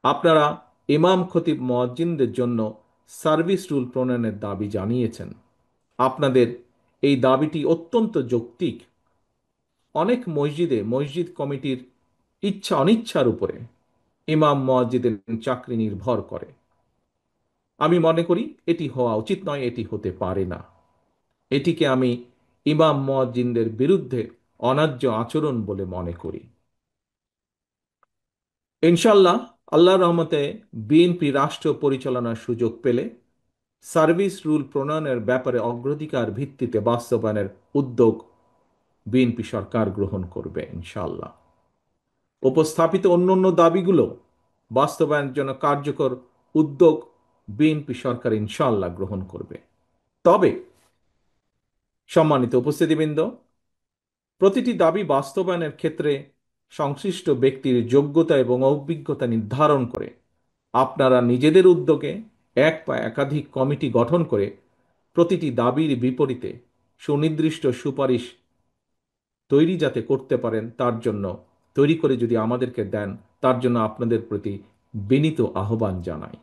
আপনারা ইমাম খতিব মুয়াজ্জিনদের জন্য সার্ভিস রুল প্রণয়নের দাবি জানিয়েছেন। আপনাদের এই দাবিটি অত্যন্ত যৌক্তিক। অনেক মসজিদে মসজিদ কমিটির ইচ্ছা অনিচ্ছার উপরে ইমাম মুয়াজ্জিনের চাকরি নির্ভর করে। আমি মনে করি এটি হওয়া উচিত নয়, এটি হতে পারে না। এটিকে আমি ইমাম মুয়াজ্জিনদের বিরুদ্ধে অন্যায্য আচরণ বলে মনে করি। ইনশাল্লাহ, আল্লাহর রহমতে বিএনপি রাষ্ট্র পরিচালনার সুযোগ পেলে সার্ভিস রুল প্রণয়নের ব্যাপারে অগ্রাধিকার ভিত্তিতে বাস্তবায়নের উদ্যোগ বিএনপি সরকার গ্রহণ করবে ইনশাল্লাহ। উপস্থাপিত অন্যান্য দাবিগুলো বাস্তবায়নের জন্য কার্যকর উদ্যোগ বিএনপি সরকার ইনশাল্লাহ গ্রহণ করবে। তবে সম্মানিত উপস্থিতিবৃন্দ, প্রতিটি দাবি বাস্তবায়নের ক্ষেত্রে সংশ্লিষ্ট ব্যক্তির যোগ্যতা এবং অভিজ্ঞতা নির্ধারণ করে আপনারা নিজেদের উদ্যোগে এক বা একাধিক কমিটি গঠন করে প্রতিটি দাবির বিপরীতে সুনির্দিষ্ট সুপারিশ তৈরি যাতে করতে পারেন তার জন্য তৈরি করে যদি আমাদেরকে দেন, তার জন্য আপনাদের প্রতি বিনীত আহ্বান জানাই।